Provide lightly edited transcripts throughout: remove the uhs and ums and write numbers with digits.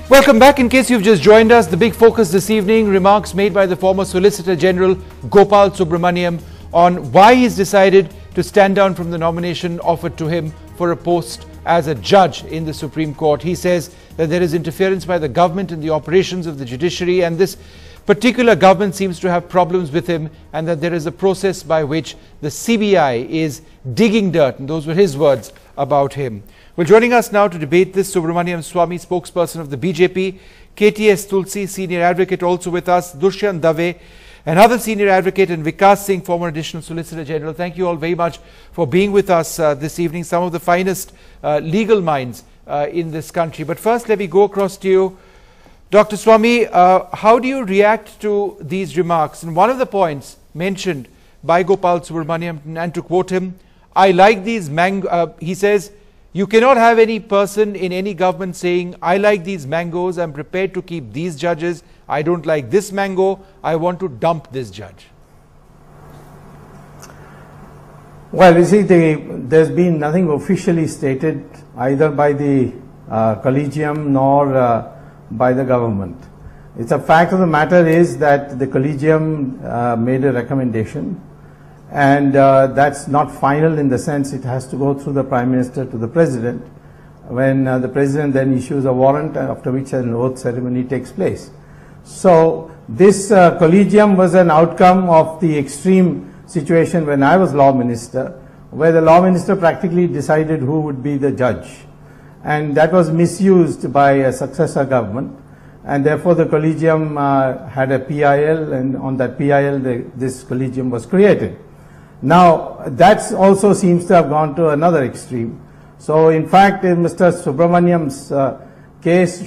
Welcome back. In case you've just joined us, the big focus this evening, remarks made by the former Solicitor General Gopal Subramanium on why he's decided to stand down from the nomination offered to him for a post as a judge in the Supreme Court. He says that there is interference by the government in the operations of the judiciary, and this particular government seems to have problems with him, and that there is a process by which the CBI is digging dirt, and those were his words about him. Well, joining us now to debate this, Subramaniam Swamy, spokesperson of the BJP, KTS Tulsi, senior advocate, also with us, Dushyant Dave, another senior advocate, and Vikas Singh, former additional Solicitor General. Thank you all very much for being with us this evening, some of the finest legal minds in this country. But first, let me go across to you. Dr. Swamy, how do you react to these remarks? And one of the points mentioned by Gopal Subramaniam, and to quote him, I like these he says, you cannot have any person in any government saying, I like these mangoes, I'm prepared to keep these judges, I don't like this mango, I want to dump this judge. Well, you see, there's been nothing officially stated either by the collegium nor by the government. It's a fact of the matter is that the collegium made a recommendation, and that's not final in the sense it has to go through the Prime Minister to the President, when the President then issues a warrant, after which an oath ceremony takes place. So this collegium was an outcome of the extreme situation when I was Law Minister, where the Law Minister practically decided who would be the judge, and that was misused by a successor government, and therefore the collegium had a PIL, and on that PIL this collegium was created. Now that also seems to have gone to another extreme. So in fact, Mr. Subramaniam's case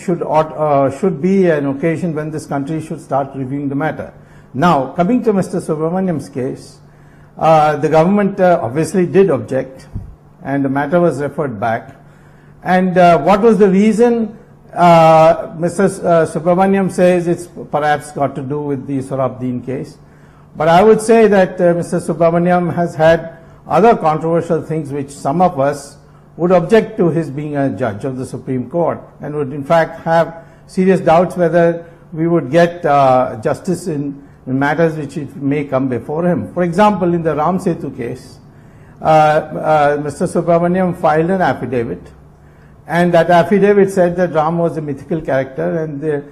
should be an occasion when this country should start reviewing the matter. Now, coming to Mr. Subramaniam's case, the government obviously did object, and the matter was referred back. And what was the reason? Mr. Subramaniam says it's perhaps got to do with the Sohrabdin case. But I would say that Mr. Subramaniam has had other controversial things which some of us would object to his being a judge of the Supreme Court, and would in fact have serious doubts whether we would get justice in matters which it may come before him. For example, in the Ram Setu case, Mr. Subramaniam filed an affidavit, and that affidavit said that Ram was a mythical character, and this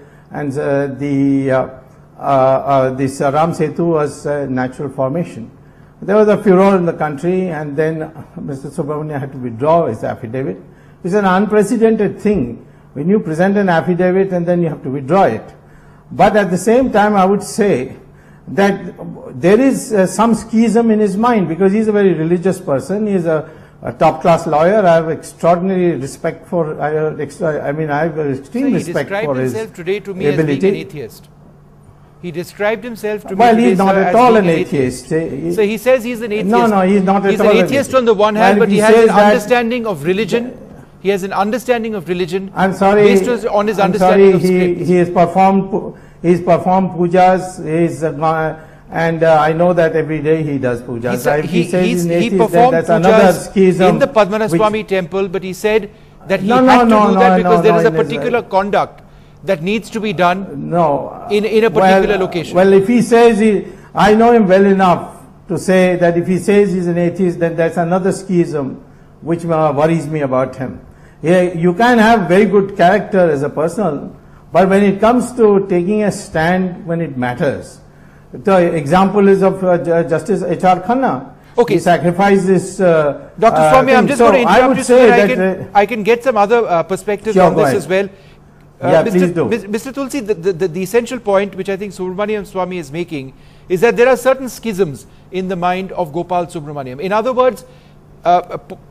Ram Setu was a natural formation. There was a furor in the country, and then Mr. Subramaniam had to withdraw his affidavit. It's an unprecedented thing when you present an affidavit and then you have to withdraw it. But at the same time, I would say that there is some schism in his mind, because he's a very religious person. He is a top-class lawyer. I have extraordinary respect for. I have extreme respect for his ability. He described himself today to me as being an atheist. He described himself to me well, he's not at all an atheist. So he says he's an atheist. No, he's not at all an atheist on the one hand, but he has an understanding of religion. He has an understanding of religion. I'm sorry. Based on his understanding of script. He has performed pujas. And I know that every day he does pujas. He performed that's another schism in the Padmanabhaswamy temple, but he said that he had to do that because there is a particular conduct that needs to be done in a particular location. Well, if he says I know him well enough to say that if he says he's an atheist, then that's another schism which worries me about him. You can have very good character as a person, but when it comes to taking a stand when it matters, the example is of Justice H.R. Khanna. Okay. He sacrificed this. Dr. Swamy, I'm just going to interrupt you so that I can get some other perspectives on this as well. Please do. Mr. Tulsi, the essential point which I think Subramaniam Swamy is making is that there are certain schisms in the mind of Gopal Subramaniam. In other words,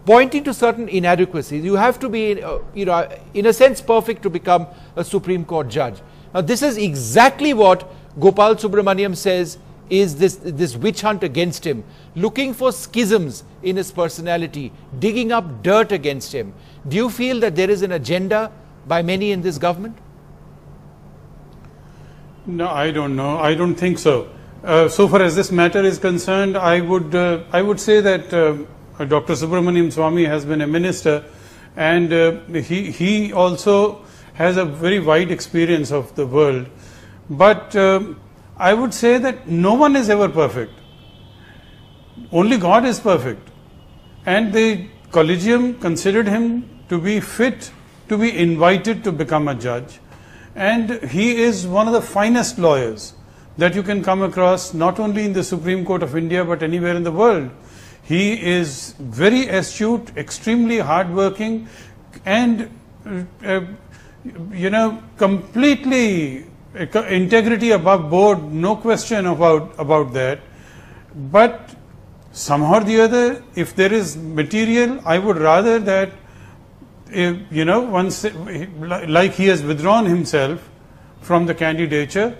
pointing to certain inadequacies, you have to be, in a sense, perfect to become a Supreme Court judge. Now, this is exactly what Gopal Subramaniam says is this witch hunt against him, looking for schisms in his personality, digging up dirt against him. Do you feel that there is an agenda by many in this government? No, I don't know. I don't think so. So far as this matter is concerned, I would say that Dr. Subramaniam Swamy has been a minister, and he also has a very wide experience of the world. But I would say that no one is ever perfect. Only God is perfect. And the collegium considered him to be fit to be invited to become a judge. And he is one of the finest lawyers that you can come across, not only in the Supreme Court of India, but anywhere in the world. He is very astute, extremely hardworking, and completely integrity above board, no question about that. But somehow or the other, if there is material, I would rather that, once, like he has withdrawn himself from the candidature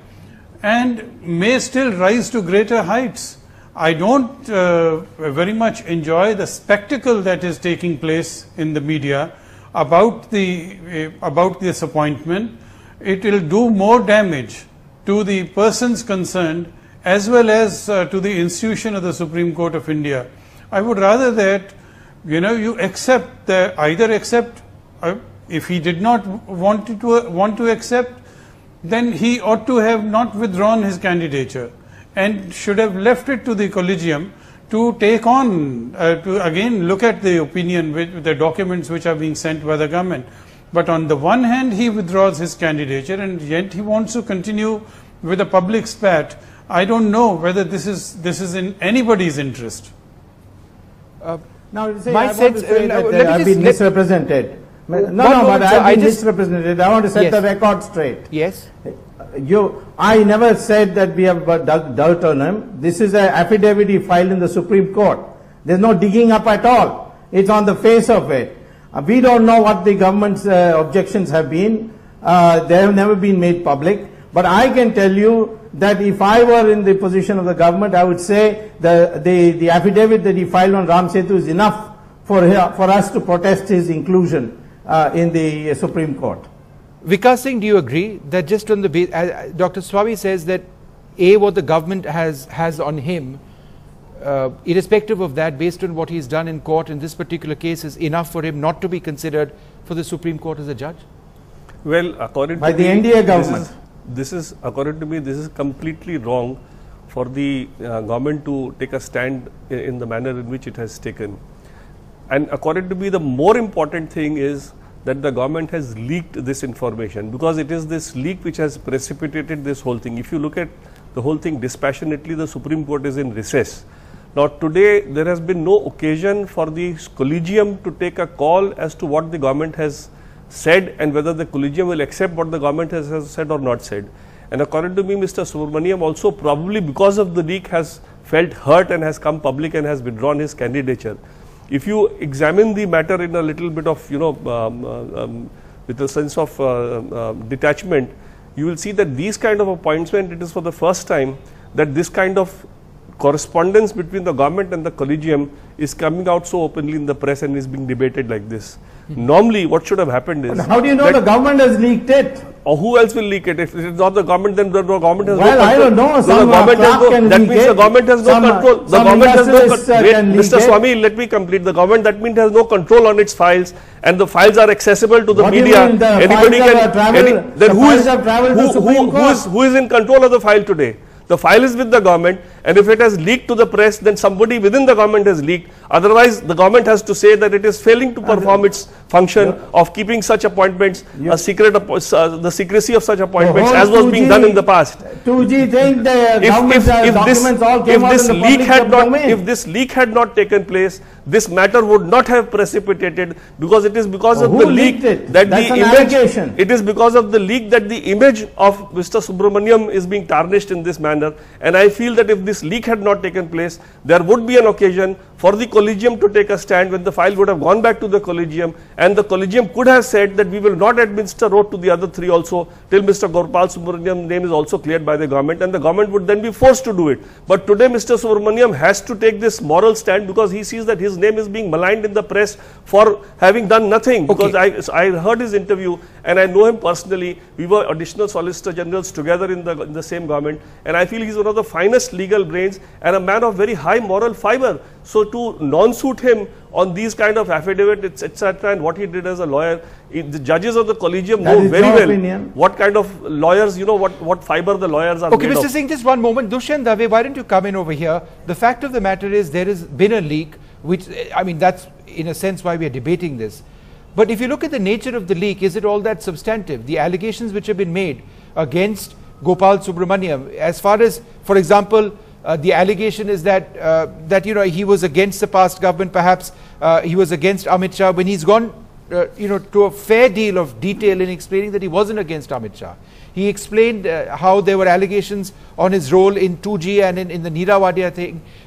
and may still rise to greater heights. I don't very much enjoy the spectacle that is taking place in the media about this appointment. It will do more damage to the persons concerned as well as to the institution of the Supreme Court of India. I would rather that you accept that, either accept, if he did not want to accept, then he ought to have not withdrawn his candidature and should have left it to the collegium to take on, to again look at the opinion with the documents which are being sent by the government. But on the one hand, he withdraws his candidature and yet he wants to continue with a public spat. I don't know whether this is in anybody's interest. Now, I've been misrepresented. But I've been misrepresented. I want to set the record straight. Yes. I never said that we have doubt on him. This is an affidavit he filed in the Supreme Court. There's no digging up at all. It's on the face of it. We don't know what the government's objections have been. They have never been made public. But I can tell you that if I were in the position of the government, I would say the affidavit that he filed on Ram Setu is enough for us to protest his inclusion in the Supreme Court. Vikas Singh, do you agree that just on the Dr. Swami says that what the government has on him, irrespective of that, based on what he's done in court in this particular case, is enough for him not to be considered for the Supreme Court as a judge? Well, according by to the NDA government, this is according to me, this is completely wrong for the government to take a stand in the manner in which it has taken. And according to me, the more important thing is that the government has leaked this information, because it is this leak which has precipitated this whole thing. If you look at the whole thing dispassionately, the Supreme Court is in recess. Now today there has been no occasion for the collegium to take a call as to what the government has said and whether the collegium will accept what the government has said or not said. And according to me, Mr. Subramaniam also, probably because of the leak, has felt hurt and has come public and has withdrawn his candidature. If you examine the matter in a little bit of, with a sense of detachment, you will see that these kind of appointment, it is for the first time that this kind of correspondence between the government and the collegium is coming out so openly in the press and is being debated like this. Normally, what should have happened is... But how do you know the government has leaked it? Or who else will leak it? If it is not the government, then the government has no control. Well, I don't know. Some that means the government has no control. The government has no control. Mr. Swami, let me complete. The government, that means, has no control on its files, and the files are accessible to the media. Anybody can... Then who is in control of the file today? The file is with the government, and if it has leaked to the press, then somebody within the government has leaked. Otherwise, the government has to say that it is failing to perform its function of keeping such appointments a secret, the secrecy of such appointments as was being done in the past. 2G think the government's documents all came out in the public domain. If this leak had not taken place, this matter would not have precipitated, because it is because of the leak that the image. It is because of the leak that the image of Mr. Subramaniam is being tarnished in this manner. And I feel that if this leak had not taken place, there would be an occasion for the collegium to take a stand when the file would have gone back to the collegium, and the collegium could have said that we will not administer oath to the other three also till Mr. Gopal Subramaniam's name is also cleared by the government, and the government would then be forced to do it. But today Mr. Subramaniam has to take this moral stand because he sees that his name is being maligned in the press for having done nothing. Because I heard his interview and I know him personally. We were additional solicitor generals together in the same government, and I feel he's one of the finest legal brains and a man of very high moral fiber. So to non-suit him on these kind of affidavits, etc., and what he did as a lawyer, the judges of the collegium know very well what kind of lawyers, what fiber the lawyers are Okay, made Mr. of. Singh, just one moment. Dushyant Dave, why don't you come in over here? The fact of the matter is there has been a leak, which, I mean, that's in a sense why we are debating this. But if you look at the nature of the leak, is it all that substantive? The allegations which have been made against Gopal Subramaniam, as far as, for example, the allegation is that he was against the past government, perhaps he was against Amit Shah, when he's gone to a fair deal of detail in explaining that he wasn't against Amit Shah. He explained how there were allegations on his role in 2G and in the Neera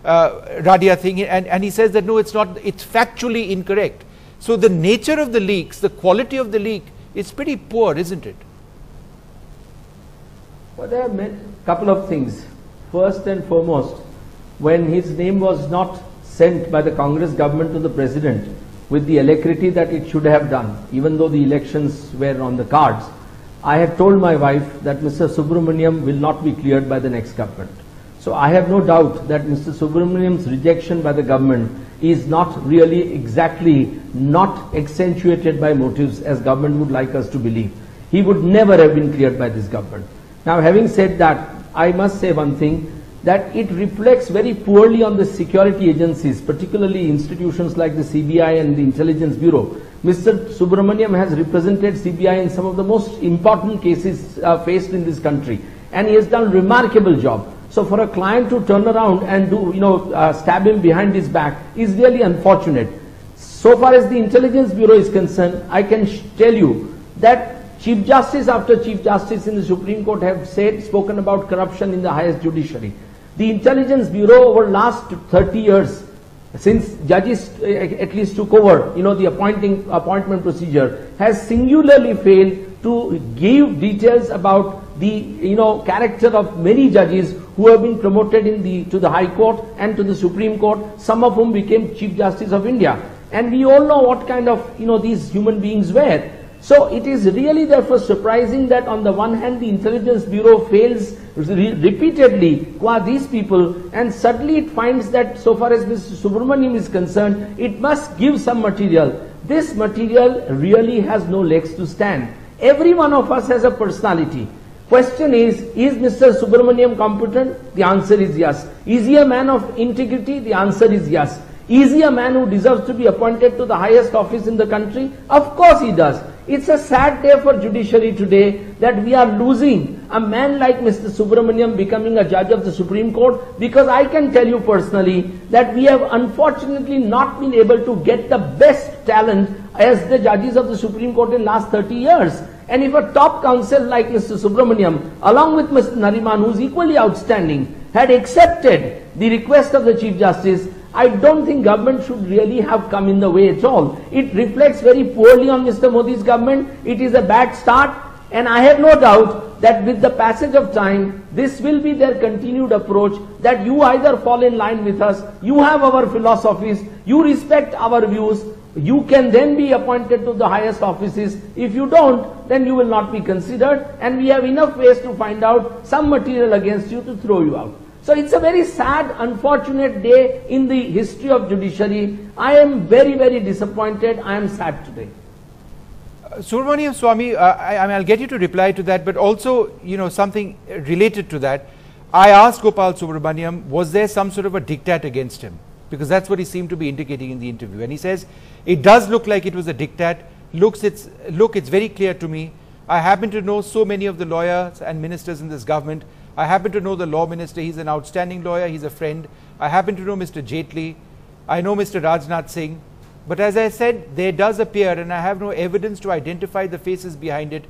Radia thing, and he says that no, it's not, it's factually incorrect. So the nature of the leaks, the quality of the leak is pretty poor, isn't it? Well, there are a couple of things. First and foremost, when his name was not sent by the Congress government to the President with the alacrity that it should have done, even though the elections were on the cards, I had told my wife that Mr. Subramaniam will not be cleared by the next government. So I have no doubt that Mr. Subramaniam's rejection by the government is not really exactly not accentuated by motives as government would like us to believe. He would never have been cleared by this government. Now, having said that, I must say one thing, that it reflects very poorly on the security agencies, particularly institutions like the CBI and the Intelligence Bureau. Mr. Subramaniam has represented CBI in some of the most important cases faced in this country, and he has done a remarkable job. So for a client to turn around and stab him behind his back is really unfortunate. So far as the Intelligence Bureau is concerned, I can tell you that Chief Justice after Chief Justice in the Supreme Court have spoken about corruption in the highest judiciary. The Intelligence Bureau over last 30 years, since judges at least took over, the appointment procedure, has singularly failed to give details about the character of many judges who have been promoted to the High Court and to the Supreme Court, some of whom became Chief Justice of India. And we all know what kind of these human beings were. So it is really therefore surprising that on the one hand the Intelligence Bureau fails repeatedly qua these people, and suddenly it finds that so far as Mr. Subramaniam is concerned, it must give some material. This material really has no legs to stand. Every one of us has a personality. Question is Mr. Subramaniam competent? The answer is yes. Is he a man of integrity? The answer is yes. Is he a man who deserves to be appointed to the highest office in the country? Of course he does. It's a sad day for judiciary today that we are losing a man like Mr. Subramaniam becoming a judge of the Supreme Court, because I can tell you personally that we have unfortunately not been able to get the best talent as the judges of the Supreme Court in last 30 years. And if a top counsel like Mr. Subramaniam, along with Mr. Nariman, who is equally outstanding, had accepted the request of the Chief Justice, I don't think government should really have come in the way at all. It reflects very poorly on Mr. Modi's government. It is a bad start, and I have no doubt that with the passage of time, this will be their continued approach, that you either fall in line with us, you have our philosophies, you respect our views, you can then be appointed to the highest offices. If you don't, then you will not be considered, and we have enough ways to find out some material against you to throw you out. So it's a very sad, unfortunate day in the history of judiciary. I am very, very disappointed. I am sad today. Subramaniam Swamy, I'll get you to reply to that, but also, something related to that. I asked Gopal Subramaniam, was there some sort of a diktat against him? Because that's what he seemed to be indicating in the interview. And he says, it does look like it was a diktat. Look, it's very clear to me. I happen to know so many of the lawyers and ministers in this government. I happen to know the law minister. He's an outstanding lawyer. He's a friend. I happen to know Mr. Jaitley. I know Mr. Rajnath Singh. But as I said, there does appear, and I have no evidence to identify the faces behind it,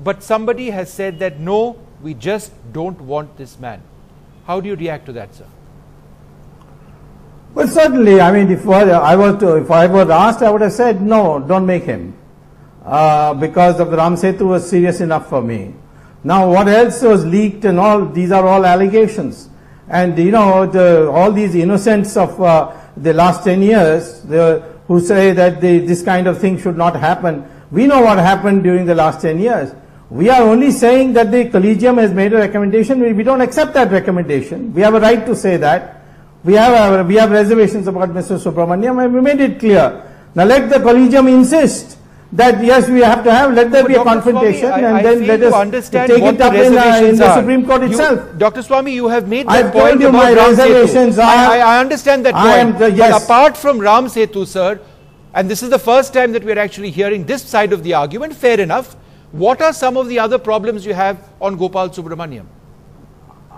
but somebody has said that no, we just don't want this man. How do you react to that, sir? Well, certainly, I mean, if I was asked, I would have said, no, don't make him. Because of the Ram Setu was serious enough for me. Now, what else was leaked and all, these are all allegations. And, all these innocents of the last 10 years, who say that this kind of thing should not happen, we know what happened during the last 10 years. We are only saying that the collegium has made a recommendation. We don't accept that recommendation. We have a right to say that. we have reservations about Mr. Subramaniam, and we made it clear. Now let the collegium insist that yes, we have to have, let there be a confrontation, Swami, and then let us take it up in the Supreme Court itself. Dr. Swami, you have made I've that point told you about my Ram reservations Setu. I understand that point. Yes. But apart from Ram Setu, sir, and this is the first time that we're actually hearing this side of the argument, fair enough. What are some of the other problems you have on Gopal Subramaniam?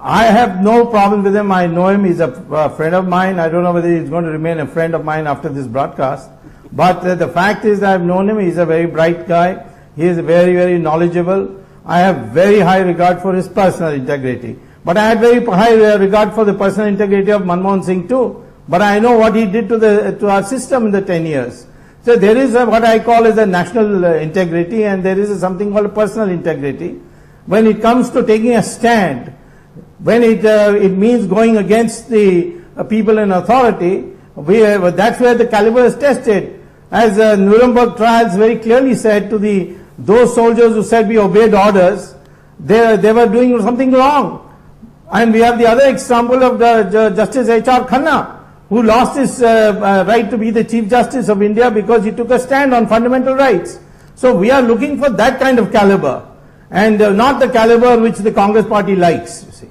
I have no problem with him. I know him. He's a friend of mine. I don't know whether he's going to remain a friend of mine after this broadcast. But the fact is that I've known him. He's a very bright guy. He is very, very knowledgeable. I have very high regard for his personal integrity. But I had very high regard for the personal integrity of Manmohan Singh too. But I know what he did to our system in the 10 years. So there is what I call as a national integrity, and there is something called personal integrity. When it comes to taking a stand, when it means going against the people in authority, that's where the caliber is tested. As Nuremberg trials very clearly said to those soldiers who said we obeyed orders, they were doing something wrong. And we have the other example of the Justice H.R. Khanna, who lost his right to be the Chief Justice of India because he took a stand on fundamental rights. So we are looking for that kind of caliber, and not the caliber which the Congress party likes, you see.